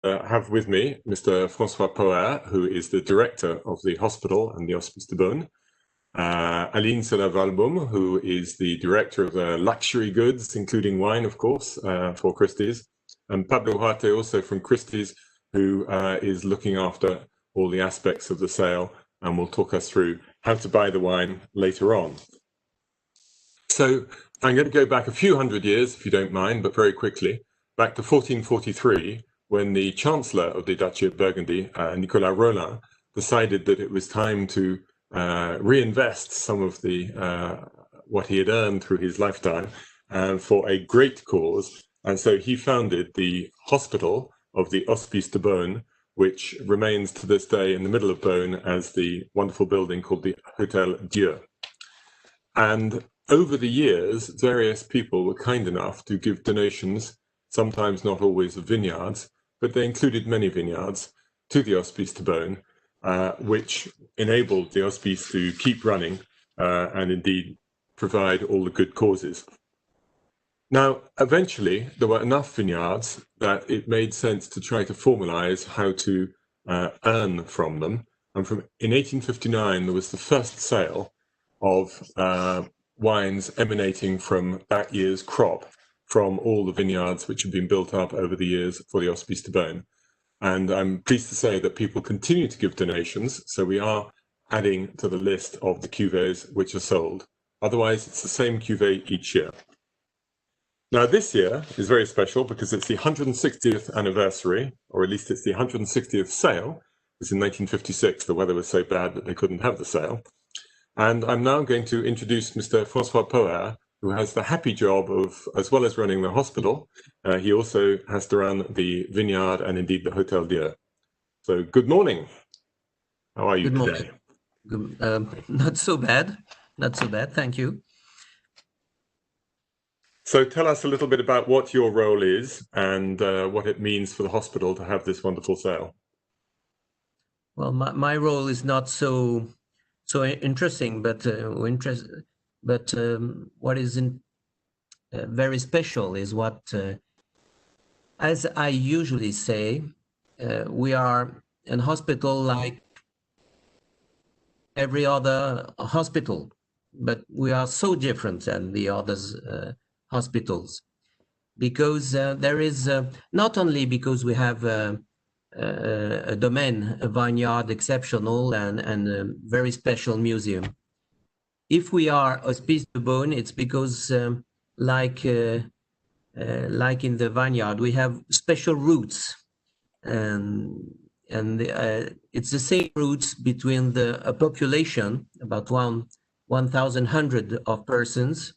have with me Mr. François Poher, who is the director of the hospital and the Hospice de Beaune. Aline Sylla-Walbaum, who is the director of the luxury goods, including wine, of course, for Christie's. And Pablo Huarte, also from Christie's, who is looking after all the aspects of the sale and will talk us through how to buy the wine later on. So I'm going to go back a few hundred years, if you don't mind, but very quickly, back to 1443, when the Chancellor of the Duchy of Burgundy, Nicolas Rolin, decided that it was time to reinvest some of the what he had earned through his lifetime for a great cause. And so he founded the hospital of the Hospices de Beaune, which remains to this day in the middle of Beaune as the wonderful building called the Hôtel Dieu. And over the years, various people were kind enough to give donations, sometimes not always of vineyards, but they included many vineyards, to the Hospice de Beaune, which enabled the hospice to keep running and indeed provide all the good causes. Now, eventually, there were enough vineyards that it made sense to try to formalize how to earn from them. And in 1859, there was the first sale of wines emanating from that year's crop from all the vineyards which have been built up over the years for the Hospice de Beaune. And I'm pleased to say that people continue to give donations, so we are adding to the list of the cuvées which are sold. Otherwise, it's the same cuvée each year. Now, this year is very special because it's the 160th anniversary, or at least it's the 160th sale. It's in 1956. The weather was so bad that they couldn't have the sale. And I'm now going to introduce Mr. François Poher, who has the happy job of, as well as running the hospital, he also has to run the vineyard and indeed the Hôtel Dieu. So good morning. How are you today? Not so bad. Not so bad. Thank you. So tell us a little bit about what your role is and what it means for the hospital to have this wonderful sale. Well, my role is not so interesting, but what is very special is what, as I usually say, we are a hospital like every other hospital, but we are so different than the others hospitals, because there is not only because we have a domain, a vineyard exceptional and a very special museum. If we are Hospice de Beaune, it's because like in the vineyard, we have special routes, and it's the same routes between a population, about 1,100 of persons,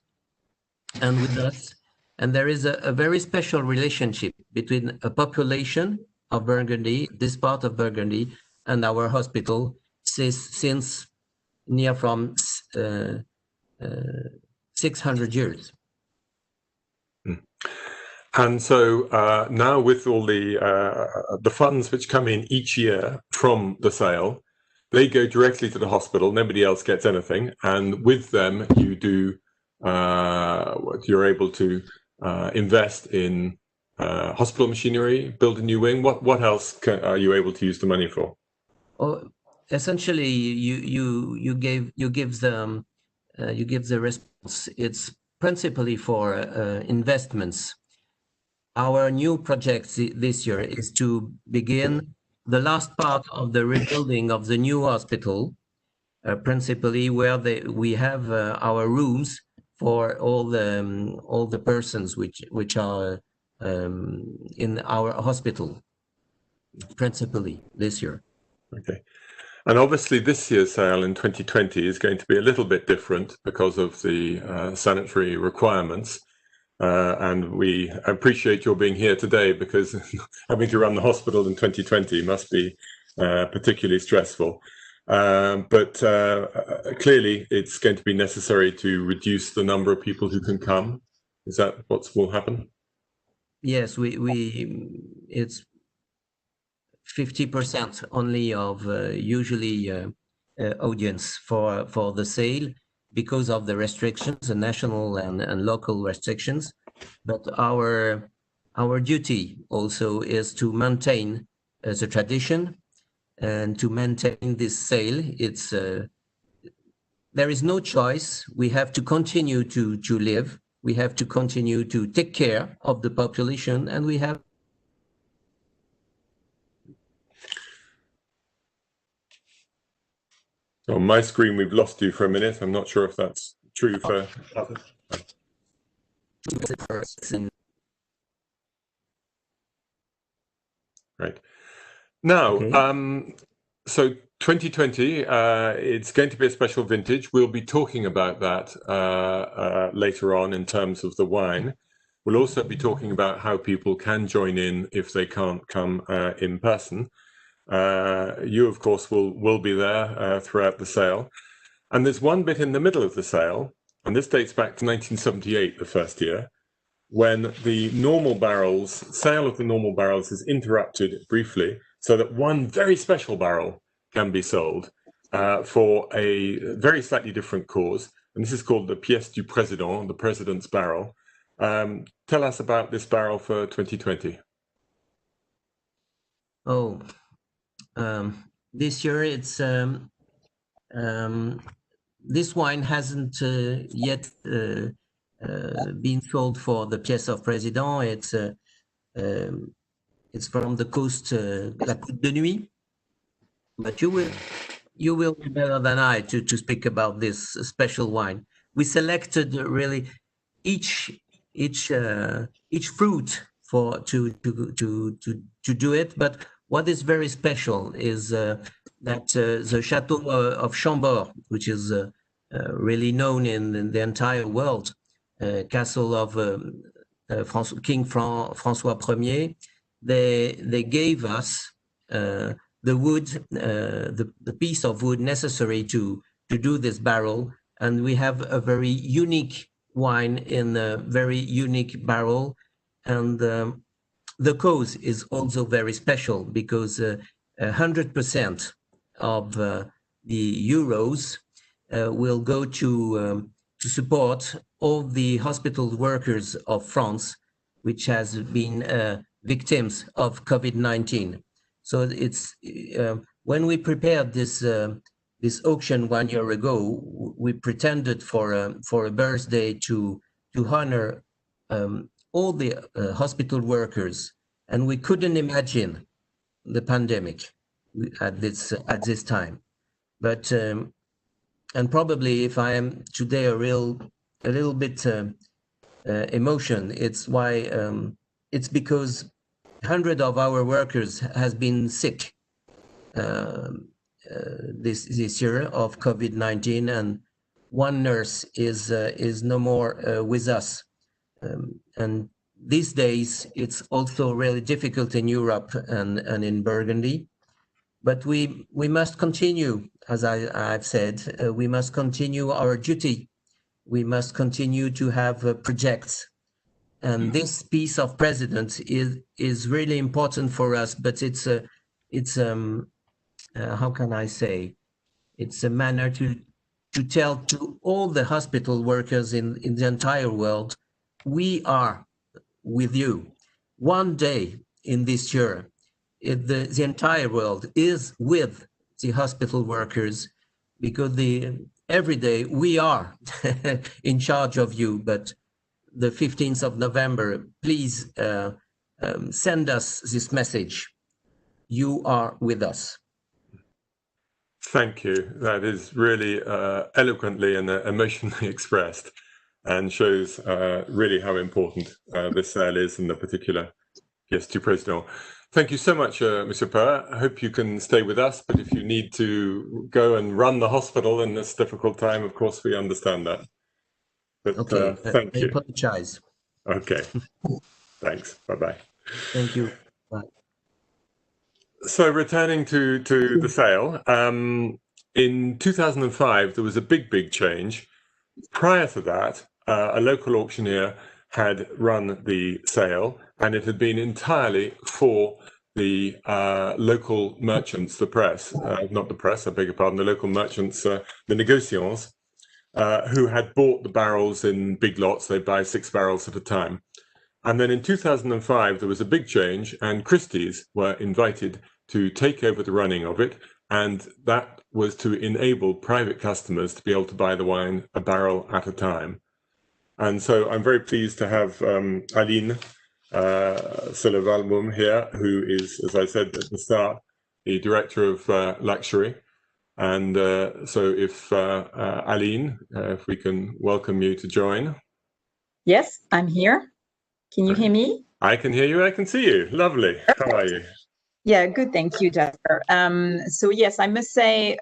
and with us. And there is a very special relationship between a population of Burgundy, this part of Burgundy, and our hospital since near from 600 years. And so now with all the funds which come in each year from the sale, they go directly to the hospital. Nobody else gets anything. And with them, you do you're able to invest in hospital machinery, build a new wing. What else are you able to use the money for? Oh, essentially, you give the response. It's principally for investments. Our new project this year is to begin the last part of the rebuilding of the new hospital, principally where we have our rooms for all the persons which are in our hospital, principally this year. Okay. And obviously this year's sale in 2020 is going to be a little bit different because of the sanitary requirements. And we appreciate your being here today, because having to run the hospital in 2020 must be particularly stressful. But clearly it's going to be necessary to reduce the number of people who can come. Is that what will happen? Yes, it's 50% only of usually audience for the sale, because of the restrictions, the national and local restrictions. But our our duty also is to maintain the tradition and to maintain this sale. It's there is no choice. We have to continue to live. We have to continue to take care of the population, and we have. On my screen, we've lost you for a minute. I'm not sure if that's true for others. Right. Now, Okay. So 2020, it's going to be a special vintage. We'll be talking about that later on in terms of the wine. We'll also be talking about how people can join in if they can't come in person. You, of course, will be there throughout the sale. And there's one bit in the middle of the sale, and this dates back to 1978, the first year, when the normal barrels, sale of the normal barrels is interrupted briefly so that one very special barrel can be sold for a very slightly different cause. And this is called the pièce du président, the president's barrel. Tell us about this barrel for 2020. Oh, this year it's this wine hasn't yet been sold for the pièce of président. It's from the coast, la Côte de Nuits. But you will be better than I to speak about this special wine. We selected really each fruit for to do it. But what is very special is that the Chateau of Chambord, which is really known in the entire world, castle of King François I, they gave us the wood, the piece of wood necessary to do this barrel, and we have a very unique wine in a very unique barrel, and the cause is also very special because 100% of the euros will go to support all the hospital workers of France, which has been victims of COVID-19. So it's when we prepared this auction 1 year ago, we pretended for a birthday to honor all the hospital workers, and we couldn't imagine the pandemic at this time. But and probably if I am today a little bit emotion, it's why it's because 100 of our workers has been sick this year of COVID-19, and one nurse is no more with us. And these days, it's also really difficult in Europe and in Burgundy. But we must continue, as I've said, we must continue our duty. We must continue to have projects. And this piece of president is really important for us, but it's how can I say? It's a manner to tell to all the hospital workers in the entire world, we are with you. One day in this year, the entire world is with the hospital workers, because every day we are in charge of you, but the 15th of November, please send us this message. You are with us. Thank you. That is really eloquently and emotionally expressed, and shows really how important this sale is in the particular pièce du président. Thank you so much, Monsieur Poher. I hope you can stay with us, but if you need to go and run the hospital in this difficult time, of course, we understand that. But okay, thank you. I apologize. Okay. Thanks. Bye-bye. Thank you. Bye. So returning to the sale, in 2005, there was a big change. Prior to that, a local auctioneer had run the sale, and it had been entirely for the local merchants, the press, not the press, I beg your pardon, the local merchants, the négociants, who had bought the barrels in big lots. They buy 6 barrels at a time. And then in 2005, there was a big change, and Christie's were invited to take over the running of it. And that was to enable private customers to be able to buy the wine a barrel at a time. And so I'm very pleased to have Aline Sylla-Walbaum here, who is, as I said at the start, the director of luxury. And so if Aline, if we can welcome you to join. Yes, I'm here. Can you hear me? I can hear you, I can see you. Lovely. Perfect. How are you? Yeah, good. Thank you, Jasper. So yes, I must say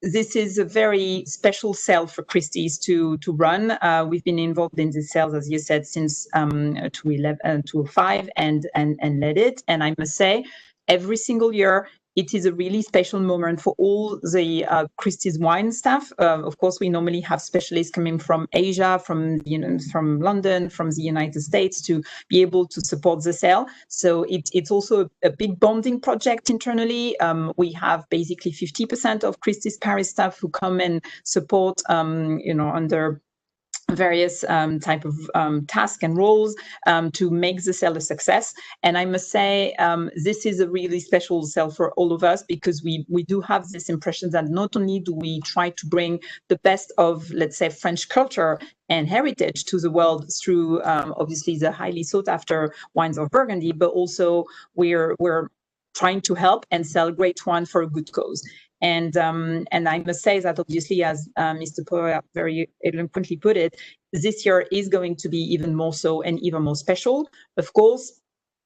this is a very special sale for Christie's to run. We've been involved in the sales, as you said, since 2005 and led it. And I must say, every single year, it is a really special moment for all the Christie's wine staff. Of course, we normally have specialists coming from Asia, from London, from the United States to be able to support the sale. So it's also a big bonding project internally. We have basically 50% of Christie's Paris staff who come and support, under various type of tasks and roles to make the sale a success. And I must say, this is a really special sale for all of us, because we do have this impression that not only do we try to bring the best of, let's say, French culture and heritage to the world through obviously the highly sought after wines of Burgundy, but also we're trying to help and sell great wine for a good cause. And I must say that obviously, as Mr. Poher very eloquently put it, this year is going to be even more so and even more special. Of course,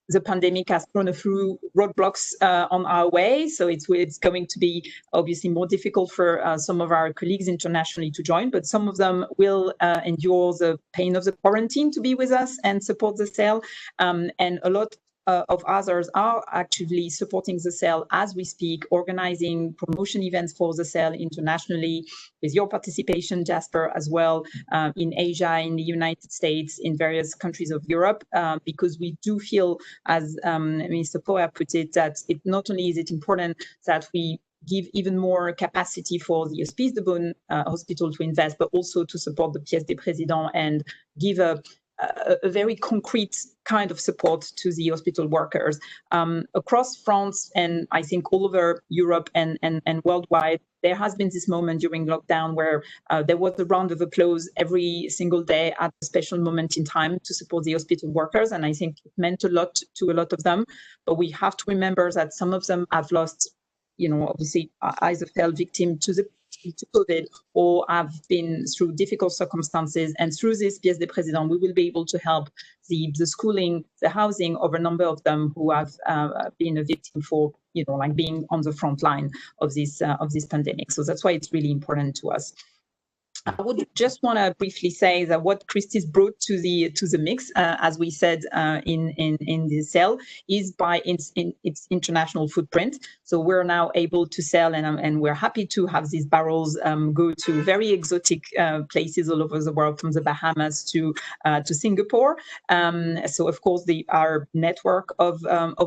the pandemic has thrown a few roadblocks on our way, so it's going to be obviously more difficult for some of our colleagues internationally to join, but some of them will endure the pain of the quarantine to be with us and support the sale, and a lot of others are actually supporting the sale as we speak, organizing promotion events for the sale internationally, with your participation, Jasper, as well, in Asia, in the United States, in various countries of Europe, because we do feel, as Mr. Poher put it, that it not only is it important that we give even more capacity for the Hospices de Beaune hospital to invest, but also to support the Pièce des Présidents and give a very concrete kind of support to the hospital workers across France, and I think all over Europe and worldwide. There has been this moment during lockdown where there was a round of applause every single day at a special moment in time to support the hospital workers, and I think it meant a lot to a lot of them. But we have to remember that some of them have lost, obviously either fell victim to COVID or have been through difficult circumstances. And through this Pièce des Présidents, we will be able to help the schooling, the housing of a number of them who have been a victim for, being on the front line of this pandemic. So that's why it's really important to us. I would just want to briefly say that what Christie's brought to the mix, as we said in the sale, is by its international footprint. So we're now able to sell, and we're happy to have these barrels go to very exotic places all over the world, from the Bahamas to Singapore. So of course, our network of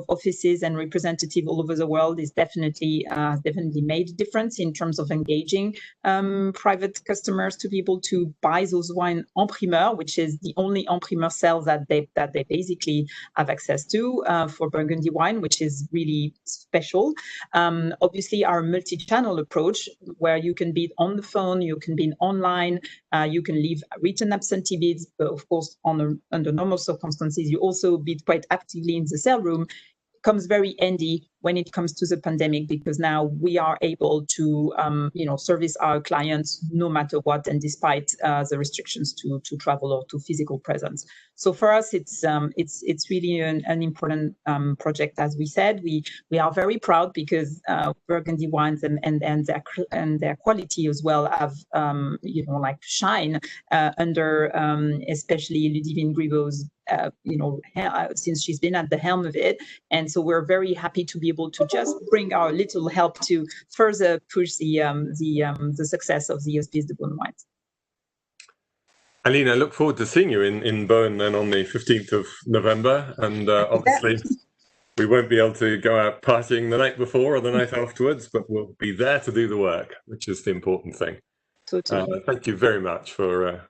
offices and representatives all over the world is definitely made a difference in terms of engaging private customers to be able to buy those wine en primeur, which is the only en primeur sale that they basically have access to for Burgundy wine, which is really special. Obviously, our multi-channel approach, where you can bid on the phone, you can bid online, you can leave written absentee bids, but of course, under normal circumstances, you also bid quite actively in the sale room, comes very handy when it comes to the pandemic, because now we are able to, service our clients no matter what, and despite the restrictions to travel or to physical presence. So for us, it's really an important project. As we said, we are very proud because Burgundy wines and their quality as well have shine under especially Ludivine Griveau's since she's been at the helm of it. And so we're very happy to be able to just bring our little help to further push the success of the Hospices de Beaune wines. Aline, I look forward to seeing you in Beaune then on the 15th of November. And obviously, we won't be able to go out partying the night before or the night afterwards, but we'll be there to do the work, which is the important thing. Totally. Thank you very much for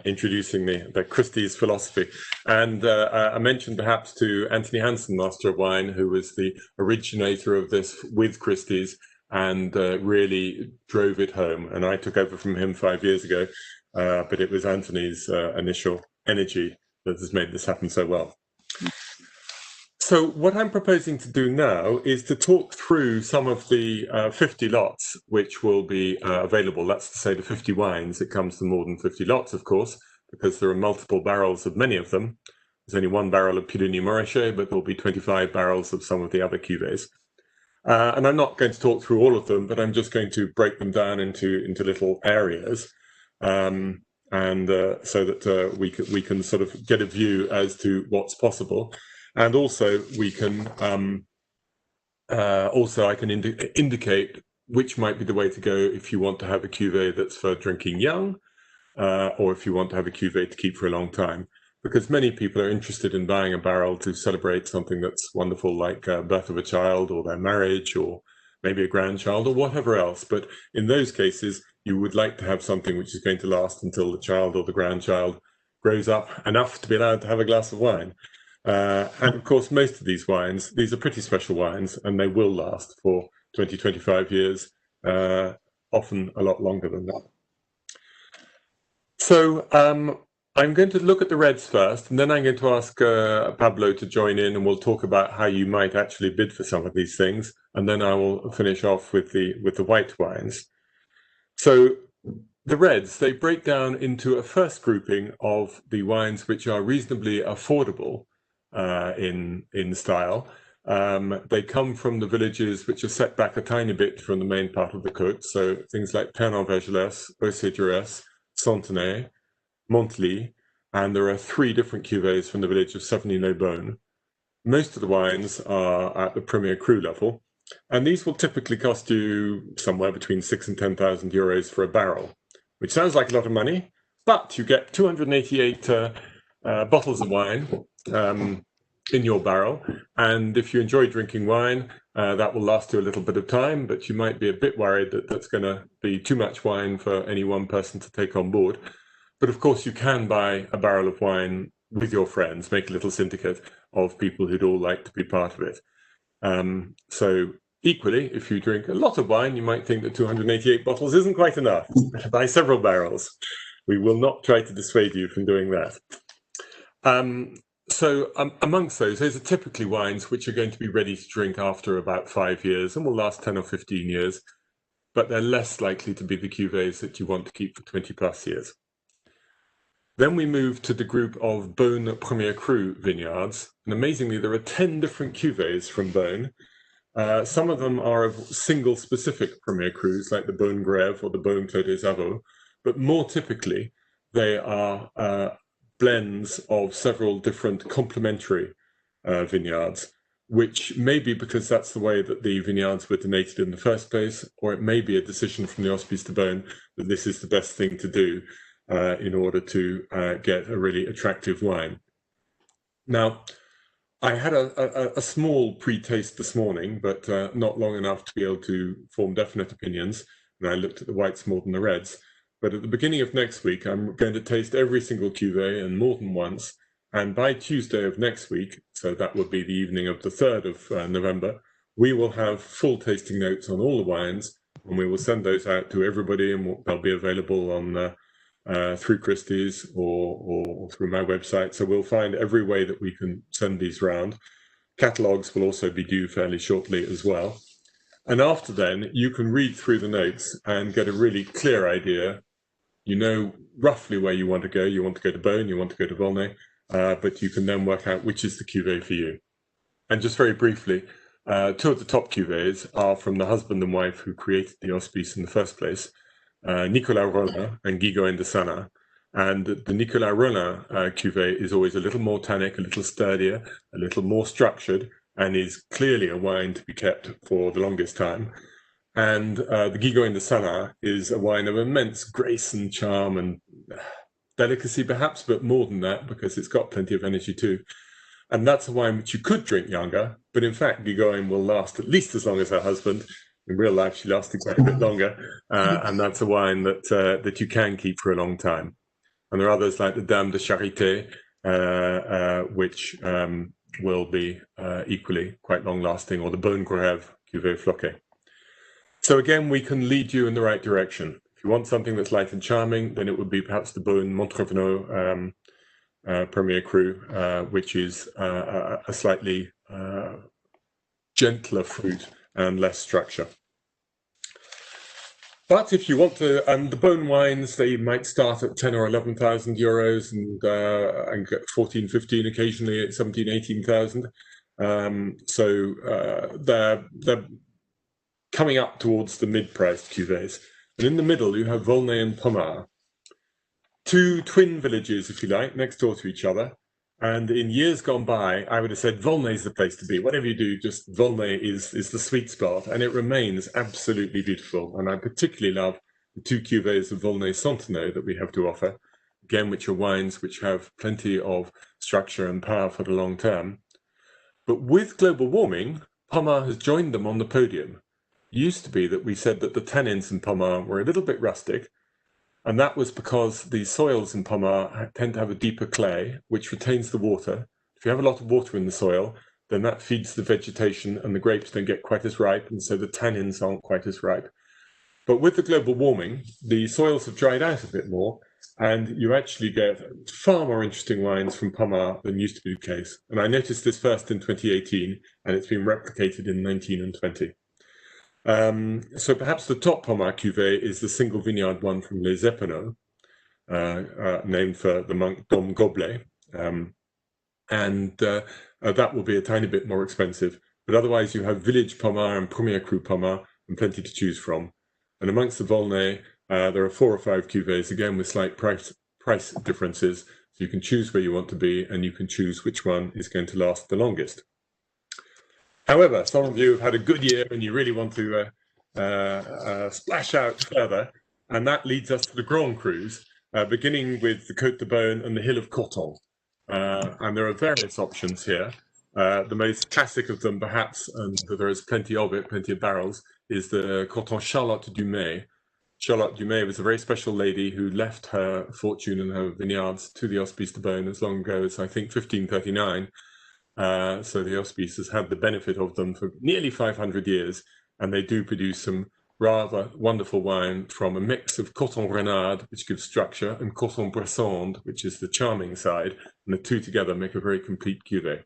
introducing the Christie's philosophy. And I mentioned perhaps to Anthony Hansen, Master of Wine, who was the originator of this with Christie's and really drove it home. And I took over from him 5 years ago, but it was Anthony's initial energy that has made this happen so well. So what I'm proposing to do now is to talk through some of the 50 lots which will be available. That's to say the 50 wines. It comes to more than 50 lots, of course, because there are multiple barrels of many of them. There's only one barrel of Pinot Noir, but there'll be 25 barrels of some of the other cuvees. And I'm not going to talk through all of them, but I'm just going to break them down into little areas, so that we can sort of get a view as to what's possible. And also we can I can indicate which might be the way to go if you want to have a cuvee that's for drinking young, or if you want to have a cuvee to keep for a long time. Because many people are interested in buying a barrel to celebrate something that's wonderful, like birth of a child or their marriage or maybe a grandchild or whatever else. But in those cases, you would like to have something which is going to last until the child or the grandchild grows up enough to be allowed to have a glass of wine. And of course, most of these wines, these are pretty special wines, and they will last for 20, 25 years, often a lot longer than that. So I'm going to look at the reds first, and then I'm going to ask Pablo to join in, and we'll talk about how you might actually bid for some of these things, and then I will finish off with the white wines. So the reds, they break down into a first grouping of the wines which are reasonably affordable in style. They come from the villages which are set back a tiny bit from the main part of the Côte, so things like Pernes-en-Vergelès, Auxey-Durès, Fontenay, Montely, and there are 3 different cuvées from the village of Sylla-Walbaum. Most of the wines are at the Premier Cru level, and these will typically cost you somewhere between 6,000 and 10,000 euros for a barrel, which sounds like a lot of money, but you get 288 bottles of wine in your barrel, and if you enjoy drinking wine, that will last you a little bit of time, but you might be a bit worried that that's going to be too much wine for any one person to take on board. But of course, you can buy a barrel of wine with your friends, make a little syndicate of people who'd all like to be part of it. So equally, if you drink a lot of wine, you might think that 288 bottles isn't quite enough. Buy several barrels. We will not try to dissuade you from doing that. Amongst those are typically wines which are going to be ready to drink after about 5 years and will last 10 or 15 years, but they're less likely to be the cuvées that you want to keep for 20 plus years. Then we move to the group of Beaune Premier Cru vineyards, and amazingly there are 10 different cuvées from Beaune. Some of them are of single specific Premier Crus, like the Beaune Grève or the Beaune Clos des Avaux, but more typically they are blends of several different complementary vineyards, which may be because that's the way that the vineyards were donated in the first place, or it may be a decision from the Hospices de Beaune that this is the best thing to do in order to get a really attractive wine. Now, I had a small pre-taste this morning, but not long enough to be able to form definite opinions, and I looked at the whites more than the reds. But at the beginning of next week, I'm going to taste every single cuvée and more than once, and by Tuesday of next week, so that would be the evening of the 3rd of November, we will have full tasting notes on all the wines, and we will send those out to everybody, and they'll be available on through Christie's or through my website. So we'll find every way that we can send these round. Catalogues will also be due fairly shortly as well. And after then, you can read through the notes and get a really clear idea. You know roughly where you want to go. You want to go to Beaune, you want to go to Volnay, but you can then work out which is the cuvée for you. And just very briefly, 2 of the top cuvées are from the husband and wife who created the Hospice in the first place, Nicolas Rollin and Guigoin de Sana. And the Nicolas Rollin cuvée is always a little more tannic, a little sturdier, a little more structured, and is clearly a wine to be kept for the longest time. And the Guigoin de Sana is a wine of immense grace and charm and delicacy perhaps, but more than that, because it's got plenty of energy too. And that's a wine which you could drink younger, but in fact Guigoin will last at least as long as her husband, In real life, she lasted quite a bit longer, and that's a wine that you can keep for a long time. And there are others like the Dame de Charité, which will be equally quite long-lasting, or the Beaune Grève Cuvée Floqué. So again, we can lead you in the right direction. If you want something that's light and charming, then it would be perhaps the Beaune Montrevenot Premier Cru, which is a slightly gentler fruit and less structure. But if you want to, and the Beaune wines, they might start at 10 or 11,000 euros and get 14, 15, occasionally at 17, 18,000. So they're coming up towards the mid-priced cuvées. And in the middle, you have Volnay and Pommard. Two twin villages, if you like, next door to each other. And in years gone by, I would have said Volnay is the place to be. Whatever you do, just Volnay is the sweet spot, and it remains absolutely beautiful. And I particularly love the two cuvées of Volnay Centenot that we have to offer, again, which are wines which have plenty of structure and power for the long term. But with global warming, Pommard has joined them on the podium. It used to be that we said that the tannins in Pommard were a little bit rustic, and that was because the soils in Pommard tend to have a deeper clay, which retains the water. If you have a lot of water in the soil, then that feeds the vegetation and the grapes don't get quite as ripe, and so the tannins aren't quite as ripe. But with the global warming, the soils have dried out a bit more, and you actually get far more interesting wines from Pommard than used to be the case. And I noticed this first in 2018, and it's been replicated in 19 and 20. So perhaps the top Pommard cuvée is the single vineyard one from Les Epinaux, named for the monk Dom Goblet, and that will be a tiny bit more expensive. But otherwise, you have Village Pommard and Premier Cru Pommard, and plenty to choose from. And amongst the Volnay, there are 4 or 5 cuvées, again with slight price differences. So you can choose where you want to be, and you can choose which one is going to last the longest. However, some of you have had a good year and you really want to splash out further, and that leads us to the Grand Crus, beginning with the Côte de Beaune and the Hill of Corton. And there are various options here. The most classic of them, perhaps, and there is plenty of it, plenty of barrels, is the Corton Charlotte Dumay. Charlotte Dumay was a very special lady who left her fortune and her vineyards to the Hospice de Beaune as long ago as, I think, 1539. So the Hospice has had the benefit of them for nearly 500 years, and they do produce some rather wonderful wine from a mix of Corton Renard, which gives structure, and Corton Bressande, which is the charming side, and the two together make a very complete cuvée.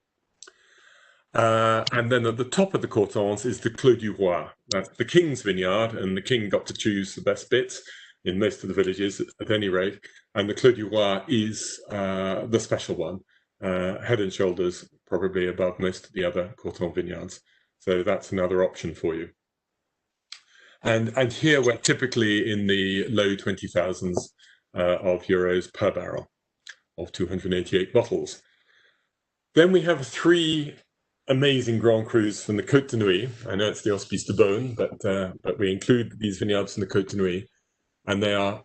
And then at the top of the Cortons is the Clos du Roi. That's the king's vineyard, and the king got to choose the best bits in most of the villages, at any rate. And the Clos du Roi is the special one, head and shoulders probably above most of the other Corton vineyards. So that's another option for you. And here we're typically in the low 20,000s of euros per barrel of 288 bottles. Then we have 3 amazing Grand Crus from the Côte de Nuits. I know it's the Hospice de Beaune, but we include these vineyards in the Côte de Nuits. And they are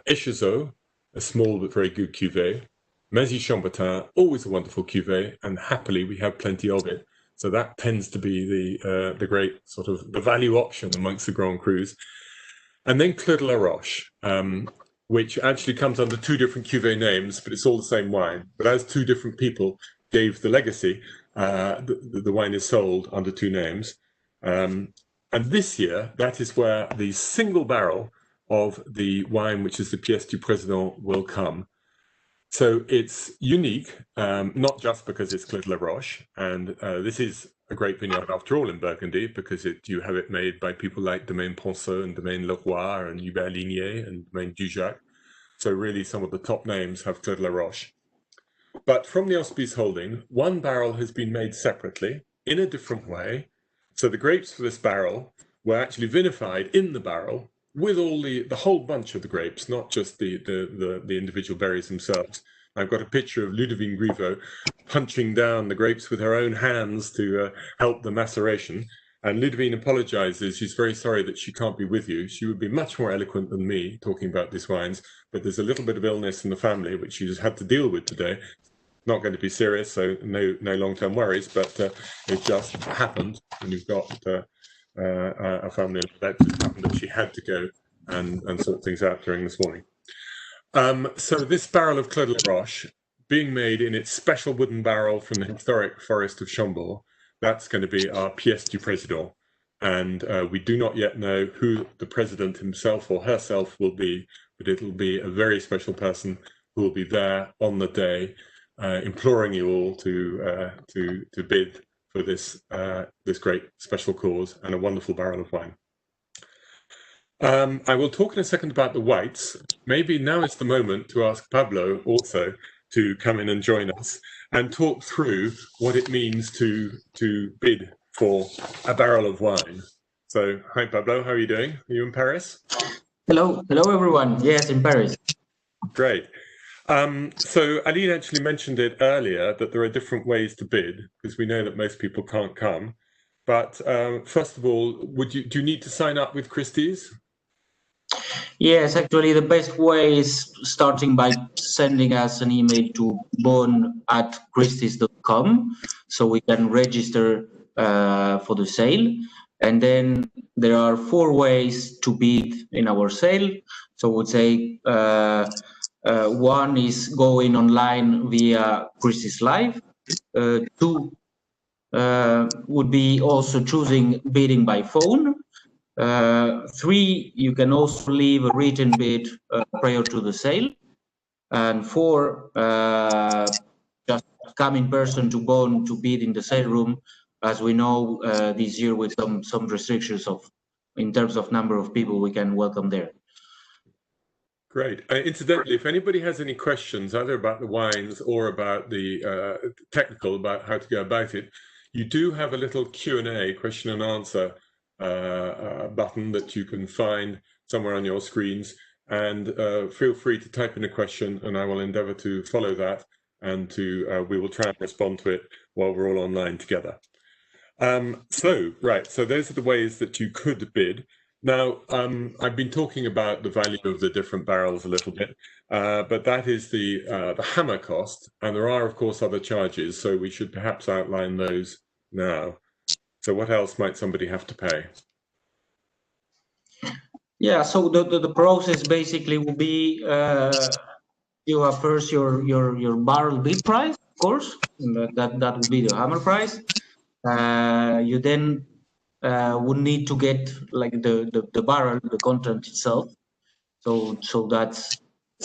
Échezeaux, a small but very good cuvée. Mazy-Chambertin, always a wonderful cuvée, and happily we have plenty of it. So that tends to be the great sort of the value option amongst the Grand Crus. And then Clos de la Roche, which actually comes under 2 different cuvée names, but it's all the same wine. But as 2 different people gave the legacy, the wine is sold under 2 names. And this year, that is where the single barrel of the wine, which is the Pièce du Président, will come. So it's unique, not just because it's Clos de la Roche, and this is a great vineyard after all in Burgundy, because you have it made by people like Domaine Ponceau and Domaine Leroy and Hubert Ligné and Domaine Dujac. So really some of the top names have Clos de la Roche. But from the Hospice holding, 1 barrel has been made separately in a different way. So the grapes for this barrel were actually vinified in the barrel with all the whole bunch of the grapes, not just the individual berries themselves. I've got a picture of Ludivine Griveau punching down the grapes with her own hands to help the maceration. And Ludivine apologizes. She's very sorry that she can't be with you. She would be much more eloquent than me talking about these wines, but there's a little bit of illness in the family, which she's had to deal with today. Not going to be serious, so no long-term worries, but it just happened. And you've got our family. That just happened that she had to go and sort things out during this morning. So this barrel of Clos de la Roche, being made in its special wooden barrel from the historic forest of Chambord, that's going to be our pièce du président. And we do not yet know who the president himself or herself will be, but it'll be a very special person who will be there on the day, imploring you all to bid for this this great special cause and a wonderful barrel of wine. I will talk in a second about the whites. Maybe now is the moment to ask Pablo also to come in and join us and talk through what it means to bid for a barrel of wine. So, hi Pablo, how are you doing? Are you in Paris? Hello everyone. Yes, in Paris. Great. So Aline actually mentioned it earlier that there are different ways to bid because we know that most people can't come. But first of all, do you need to sign up with Christie's? Yes, actually the best way is starting by sending us an email to beaune@christies.com so we can register for the sale. And then there are 4 ways to bid in our sale. So I would say one is going online via Christie's Live. 2 would be also choosing bidding by phone. 3, you can also leave a written bid prior to the sale. And 4, just come in person to Beaune to bid in the sale room, as we know this year with some restrictions in terms of number of people we can welcome there. Great. Incidentally, if anybody has any questions, either about the wines or about the technical, about how to go about it, you do have a little Q&A, question and answer button that you can find somewhere on your screens. And feel free to type in a question and I will endeavor to follow that and we will try and respond to it while we're all online together. So those are the ways that you could bid. Now, I've been talking about the value of the different barrels a little bit, but that is the hammer cost, and there are, of course, other charges, so we should perhaps outline those now. So what else might somebody have to pay? Yeah, so the process basically will be you have first your barrel bid price, of course, that will be the hammer price. You then would need to get like the barrel, the content itself. So that's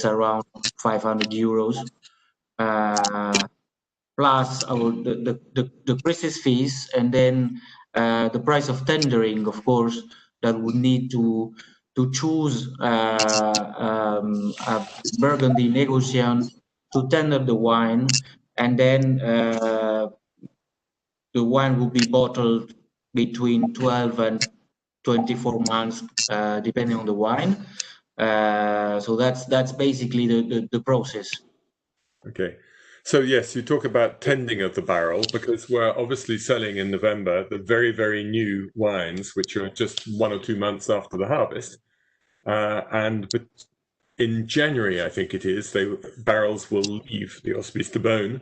around 500 euros. Plus the Christie's fees, and then the price of tendering, of course, that would need to choose a Burgundy negociant to tender the wine, and then the wine will be bottled between 12 and 24 months, depending on the wine. So that's basically the process. Okay. So yes, you talk about tending of the barrel because we're obviously selling in November the very, very new wines, which are just 1 or 2 months after the harvest. But in January, I think it is, barrels will leave the Hospices de Beaune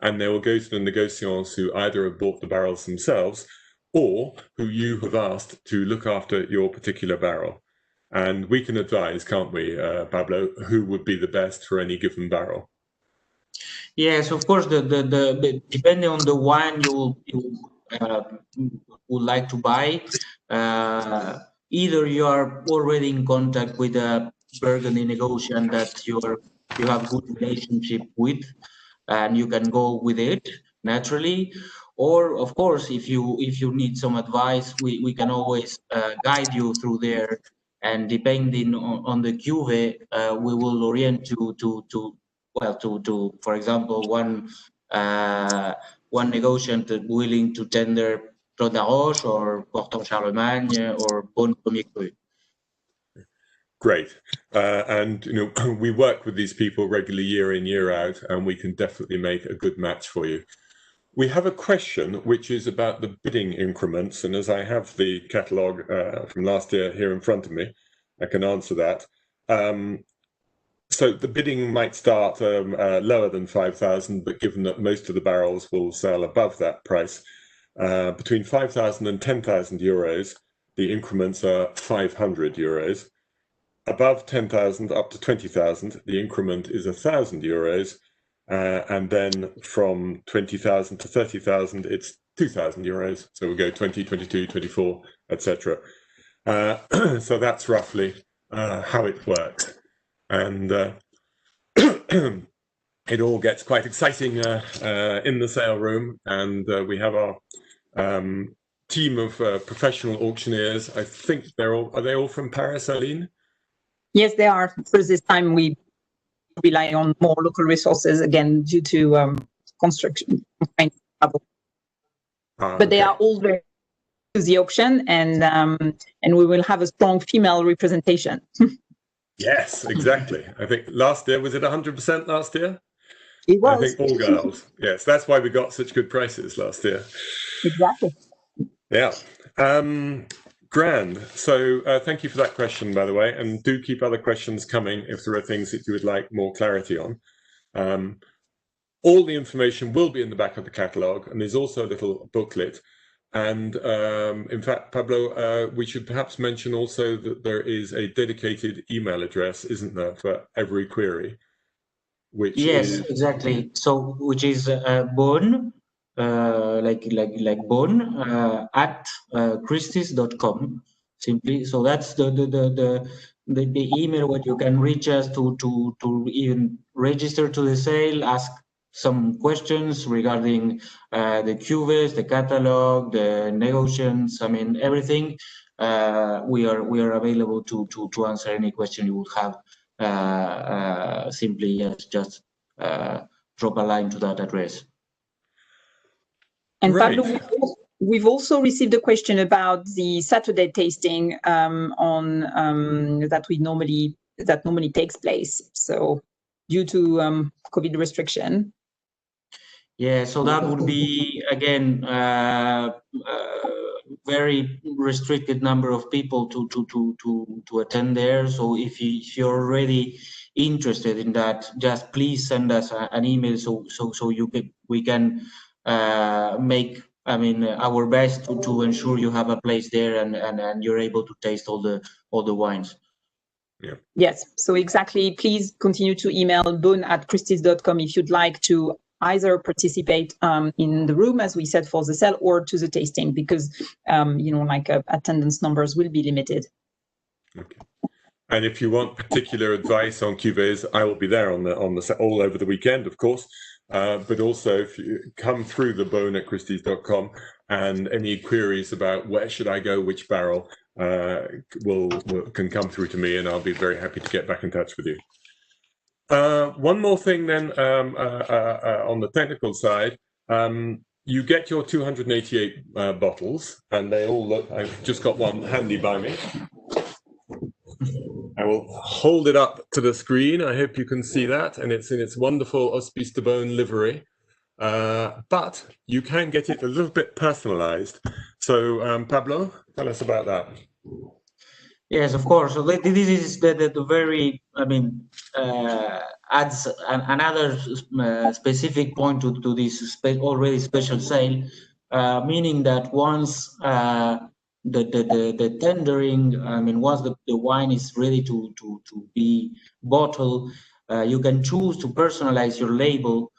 and they will go to the negociants who either have bought the barrels themselves or who you have asked to look after your particular barrel. And we can advise, can't we, Pablo, who would be the best for any given barrel? Yes, of course. The depending on the wine you would like to buy, either you are already in contact with a Burgundy negociant that you have good relationship with, and you can go with it naturally. Or of course, if you need some advice, we can always guide you through there. And depending on the cuvee, we will orient you to for example, one negotiant willing to tender Clos de la Roche or Corton Charlemagne or Beaune Premier Cru. Great. And we work with these people regularly year in, year out, and we can definitely make a good match for you. We have a question which is about the bidding increments, and as I have the catalogue from last year here in front of me, I can answer that. So the bidding might start lower than 5,000, but given that most of the barrels will sell above that price, Between 5,000 and 10,000 euros, the increments are 500 euros. Above 10,000 up to 20,000, the increment is 1,000 euros. And then from 20,000 to 30,000, it's 2,000 euros. So we'll go 20, 22, 24, etc. So that's roughly how it works. And it all gets quite exciting in the sale room. And we have our team of professional auctioneers. I think are they all from Paris, Aline? Yes, they are. For this time, we rely on more local resources, again, due to construction constraints. But they are all very to the auction, and we will have a strong female representation. Yes, exactly. I think last year, was it 100% last year? It was. I think all girls. Yes, that's why we got such good prices last year. Exactly. Yeah. Grand. So thank you for that question, by the way, and do keep other questions coming if there are things that you would like more clarity on. All the information will be in the back of the catalogue, and there's also a little booklet. And in fact, Pablo, we should perhaps mention also that there is a dedicated email address, isn't there, for every query? Which is... exactly. So which is Beaune, like Beaune, at christies.com simply. So that's the email where you can reach us to even register to the sale, ask some questions regarding the cuvees, the catalog, the negotiations. I mean, everything. We are available to answer any question you would have. Simply just drop a line to that address. And right. Pablo, we've also received a question about the Saturday tasting that normally takes place. So due to COVID restriction. Yeah, so that would be again very restricted number of people to attend there. So if you're already interested in that, just please send us an email so we can make our best to ensure you have a place there and you're able to taste all the wines. Yeah. Yes. So exactly. Please continue to email beaune@christies.com if you'd like to either participate in the room, as we said, for the sale, or to the tasting, because attendance numbers will be limited. Okay. And if you want particular advice on cuvées, I will be there on the all over the weekend, of course. But also, if you come through the beaune@christies.com, and any queries about where should I go, which barrel, can come through to me, and I'll be very happy to get back in touch with you. One more thing then on the technical side, you get your 288 bottles, and they all look, I've just got one handy by me. I will hold it up to the screen. I hope you can see that, and it's in its wonderful Hospices de Beaune livery. But you can get it a little bit personalized. So Pablo, tell us about that. Yes, of course. So this is the very, adds another specific point to this already special sale, meaning that once the tendering, once the wine is ready to be bottled, you can choose to personalize your label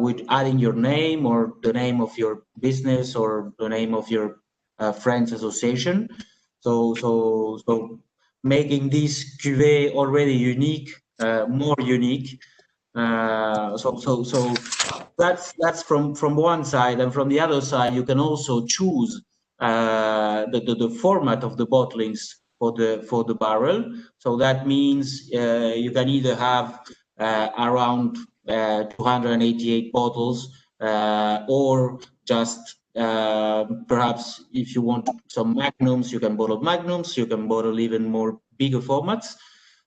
with adding your name or the name of your business or the name of your friends association. So making this cuvée already unique, more unique. So that's from one side, and from the other side, you can also choose the format of the bottlings for the barrel. So that means you can either have around 288 bottles, or just perhaps if you want some magnums, you can bottle magnums. You can bottle even more bigger formats.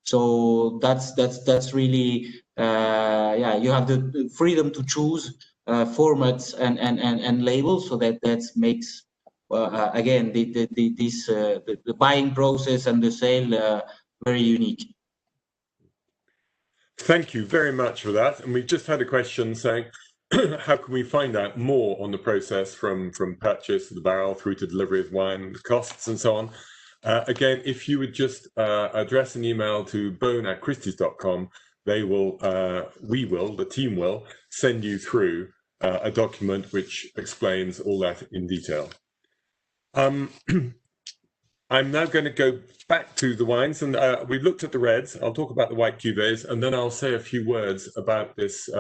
So that's really you have the freedom to choose formats and labels. So that makes again the buying process and the sale very unique. Thank you very much for that. And we've just had a question saying, how can we find out more on the process from purchase of the barrel through to delivery of wine, costs and so on. Again, if you would just address an email to beaune@christies.com, the team will send you through a document which explains all that in detail. I'm now going to go back to the wines, and we've looked at the reds. I'll talk about the white cuvées, and then I'll say a few words about this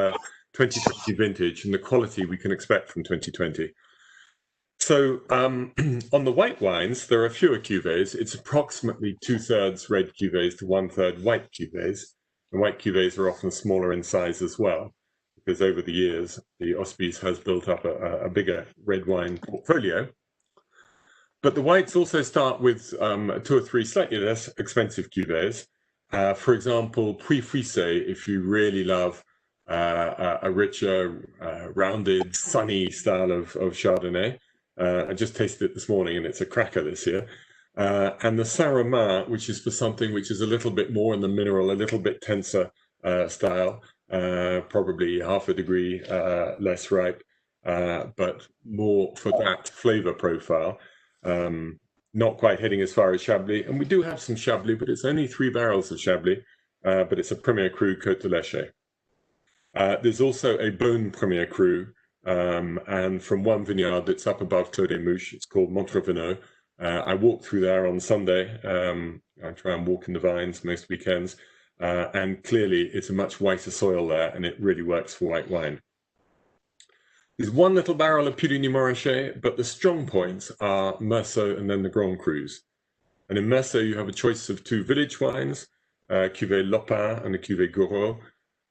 2020 vintage and the quality we can expect from 2020. So on the white wines, there are fewer cuvées. It's approximately 2/3 red cuvées to 1/3 white cuvées. And white cuvées are often smaller in size as well, because over the years, the Hospice has built up a bigger red wine portfolio. But the whites also start with 2 or 3 slightly less expensive cuvées. For example, Puy Frisé, if you really love a richer, rounded, sunny style of Chardonnay. I just tasted it this morning and it's a cracker this year. And the Saint-Romain, which is for something which is a little bit more in the mineral, a little bit tenser style, probably 1/2 degree less ripe, but more for that flavor profile. Not quite heading as far as Chablis. And we do have some Chablis, but it's only 3 barrels of Chablis, but it's a Premier Cru Côte de Léché. There's also a Beaune Premier Cru, and from one vineyard that's up above Clos des Mouches, it's called Montreveneux. I walk through there on Sunday. I try and walk in the vines most weekends, and clearly it's a much whiter soil there, and it really works for white wine. There's 1 little barrel of Puligny-Montrachet, but the strong points are Meursault and then the Grand Crus. And in Meursault, you have a choice of 2 village wines, Cuvée Lopin and a Cuvée Gouraud.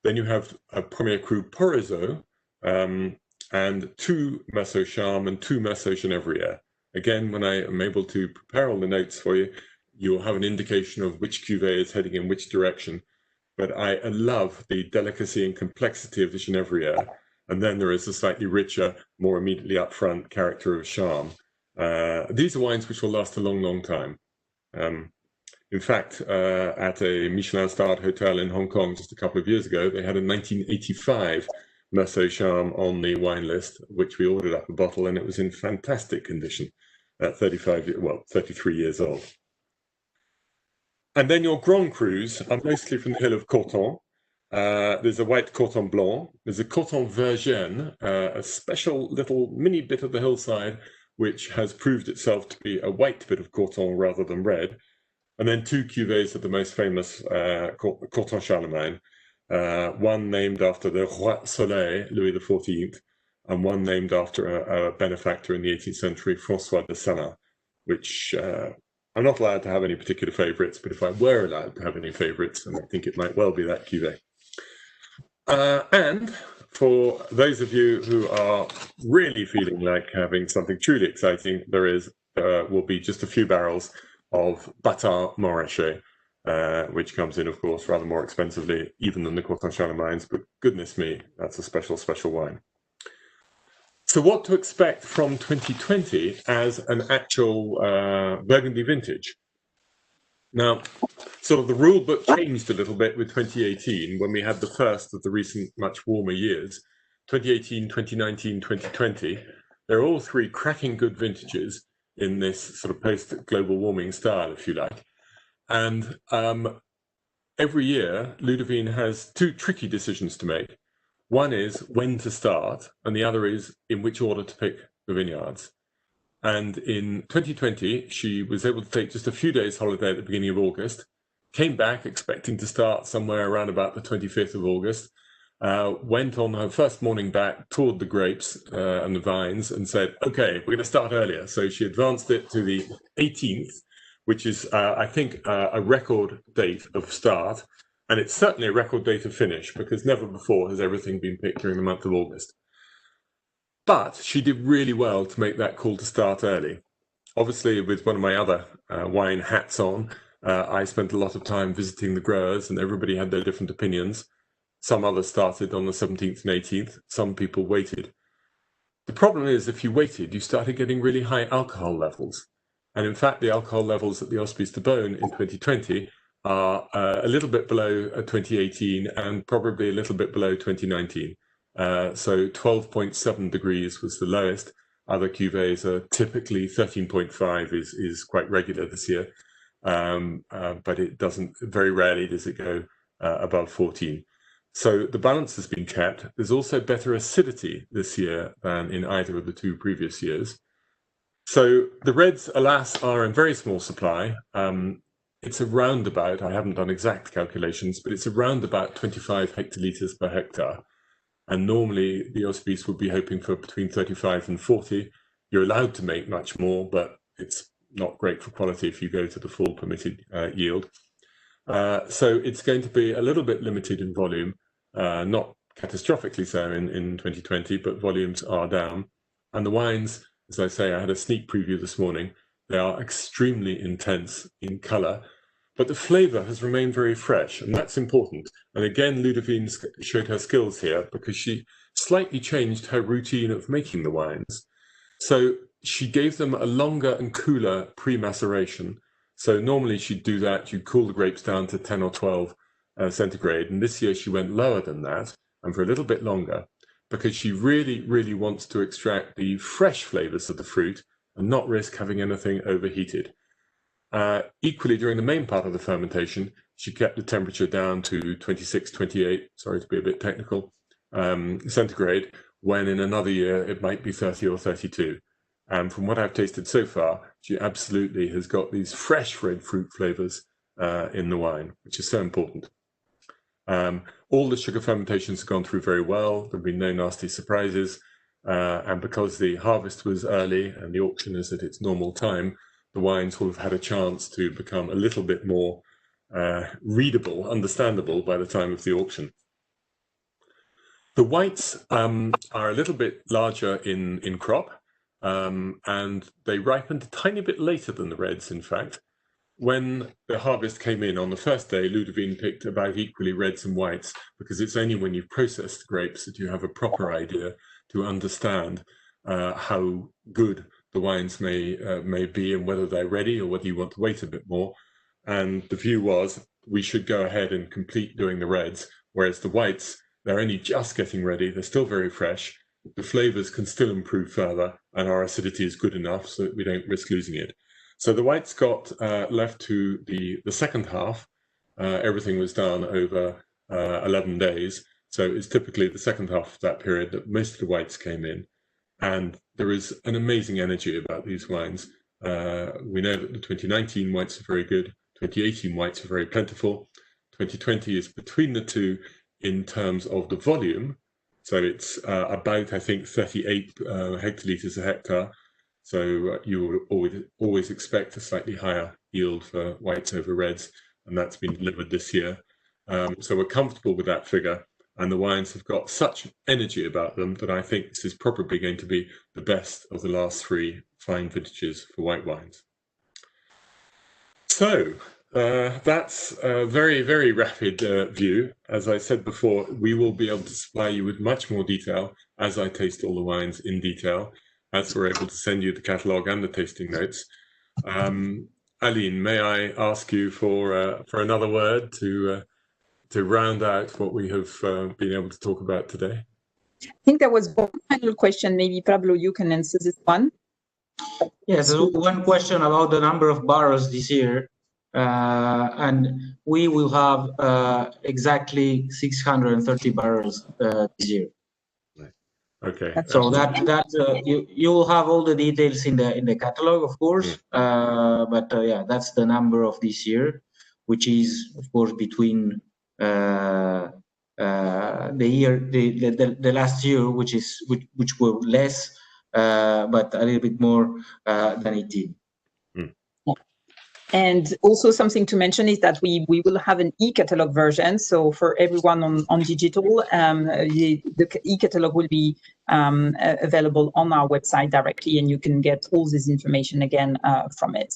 Then you have a Premier Cru Porezo, and 2 Meursault Charme and 2 Meursault Genévrier. Again, when I am able to prepare all the notes for you, you'll have an indication of which cuvée is heading in which direction. But I love the delicacy and complexity of the Genévrier. And then there is a slightly richer, more immediately upfront character of Charme. These are wines which will last a long, long time. In fact, at a Michelin-starred hotel in Hong Kong just a couple of years ago, they had a 1985 Meursault Charme on the wine list, which we ordered up a bottle, and it was in fantastic condition at 33 years old. And then your Grand Crus are mostly from the hill of Corton. There's a white Corton Blanc. There's a Corton Vergène, a special little mini bit of the hillside, which has proved itself to be a white bit of Corton rather than red. And then 2 cuvées of the most famous Corton Charlemagne, one named after the Roi Soleil, Louis XIV, and one named after a benefactor in the 18th century, François de Sala, which I'm not allowed to have any particular favourites, but if I were allowed to have any favourites, and I think it might well be that cuvée. And for those of you who are really feeling like having something truly exciting, there will be just a few barrels of Bâtard Montrachet, which comes in, of course, rather more expensively even than the Corton Charlemagnes, but goodness me, that's a special, special wine. So what to expect from 2020 as an actual Burgundy vintage? Now, sort of the rule book changed a little bit with 2018 when we had the first of the recent much warmer years. 2018, 2019, 2020, they're all 3 cracking good vintages in this sort of post-global warming style, if you like. And every year, Ludivine has 2 tricky decisions to make. One is when to start, and the other is in which order to pick the vineyards. And in 2020, she was able to take just a few days holiday at the beginning of August, came back expecting to start somewhere around about the 25th of August, went on her first morning back, toured the grapes and the vines and said, okay, we're going to start earlier. So she advanced it to the 18th, which is, I think, a record date of start. And it's certainly a record date of finish, because never before has everything been picked during the month of August. But she did really well to make that call to start early. Obviously, with one of my other wine hats on, I spent a lot of time visiting the growers, and everybody had their different opinions. Some others started on the 17th and 18th. Some people waited. The problem is, if you waited, you started getting really high alcohol levels. And in fact, the alcohol levels at the Hospices de Beaune in 2020 are a little bit below 2018 and probably a little bit below 2019. So 12.7 degrees was the lowest. Other cuvées are typically 13.5 is quite regular this year, but it doesn't, very rarely does it go above 14. So the balance has been kept. There's also better acidity this year than in either of the two previous years. So the reds, alas, are in very small supply. It's around about, I haven't done exact calculations, but it's around about 25 hectolitres per hectare. And normally the Hospice would be hoping for between 35 and 40. You're allowed to make much more, but it's not great for quality if you go to the full permitted yield. So it's going to be a little bit limited in volume, not catastrophically so in 2020, but volumes are down. And the wines, as I say, I had a sneak preview this morning. They are extremely intense in colour, but the flavour has remained very fresh, and that's important. And again, Ludivine showed her skills here because she slightly changed her routine of making the wines. So she gave them a longer and cooler pre-maceration. So normally she'd do that, you'd cool the grapes down to 10 or 12 centigrade, and this year she went lower than that, and for a little bit longer, because she really, really wants to extract the fresh flavours of the fruit and not risk having anything overheated. Equally, during the main part of the fermentation, she kept the temperature down to 26, 28, sorry to be a bit technical, centigrade, when in another year it might be 30 or 32. And from what I've tasted so far, she absolutely has got these fresh red fruit flavours in the wine, which is so important. All the sugar fermentations have gone through very well. There have been no nasty surprises. And because the harvest was early and the auction is at its normal time, the wines will have had a chance to become a little bit more readable, understandable by the time of the auction. The whites are a little bit larger in crop, and they ripened a tiny bit later than the reds, in fact. When the harvest came in on the first day, Ludivine picked about equally reds and whites, because it's only when you've processed the grapes that you have a proper idea to understand how good the wines may be and whether they're ready or whether you want to wait a bit more. And the view was we should go ahead and complete doing the reds, whereas the whites, they're only just getting ready. They're still very fresh. The flavors can still improve further, and our acidity is good enough so that we don't risk losing it. So the whites got left to the second half. Everything was done over 11 days. So it's typically the second half of that period that most of the whites came in. And there is an amazing energy about these wines. We know that the 2019 whites are very good. 2018 whites are very plentiful. 2020 is between the two in terms of the volume. So it's about, I think, 38 hectolitres a hectare. So you will always expect a slightly higher yield for whites over reds, and that's been delivered this year. So we're comfortable with that figure. And the wines have got such energy about them that I think this is probably going to be the best of the last three fine vintages for white wines. So that's a very, very rapid view. As I said before, we will be able to supply you with much more detail as I taste all the wines in detail, as we're able to send you the catalogue and the tasting notes. Aline, may I ask you for another word to round out what we have been able to talk about today? I think there was one final question. Maybe Pablo, you can answer this one. Yes, one question about the number of barrels this year. And we will have exactly 630 barrels this year. Okay. So you will have all the details in the catalog, of course. But yeah, that's the number of this year, which is, of course, between the last year, which were less, but a little bit more than 18. And also something to mention is that we will have an e-catalog version. So for everyone on digital, the e-catalog will be available on our website directly, and you can get all this information again from it.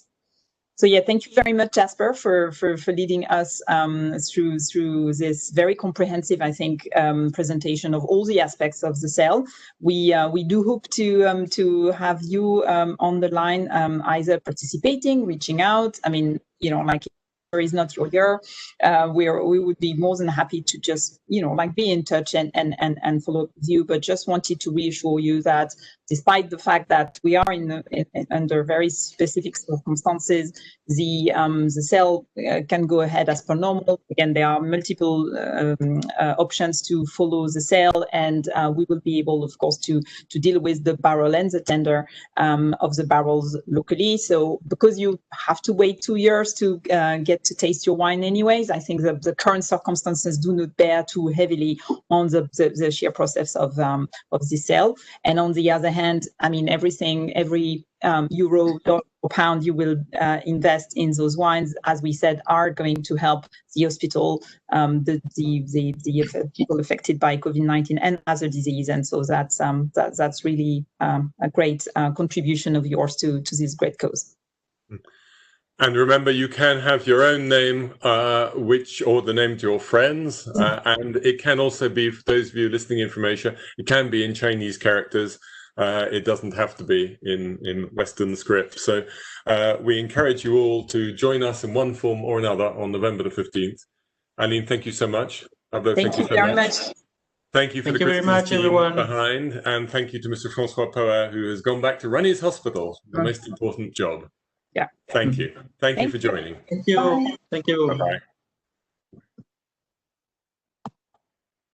So yeah, thank you very much, Jasper, for leading us through this very comprehensive, I think, presentation of all the aspects of the sale. We do hope to have you on the line, either participating, reaching out. I mean, you know, like is not your year, we would be more than happy to just, be in touch and follow up with you. But just wanted to reassure you that despite the fact that we are under very specific circumstances, the sale can go ahead as per normal. Again, there are multiple options to follow the sale, and we will be able, of course, to deal with the barrel and the tender of the barrels locally. So because you have to wait 2 years to get to taste your wine anyways, I think the current circumstances do not bear too heavily on the sheer process of the sale. And on the other hand, I mean, every euro, dollar, or pound you will invest in those wines, as we said, are going to help the hospital, the people affected by COVID-19 and other disease. And so that's really a great contribution of yours to this great cause. And remember, you can have your own name, or the name to your friends, and it can also be, for those of you listening information, it can be in Chinese characters. It doesn't have to be in Western script. So we encourage you all to join us in one form or another on November the 15th. Aline, thank you so much. Pablo, thank you very much. Thank you for the very much, everyone. behind, and thank you to Mr. François Poher, who has gone back to run his hospital, the most important job. Yeah. Thank you. Thank you for joining. Thank you. Bye. Thank you. Bye-bye.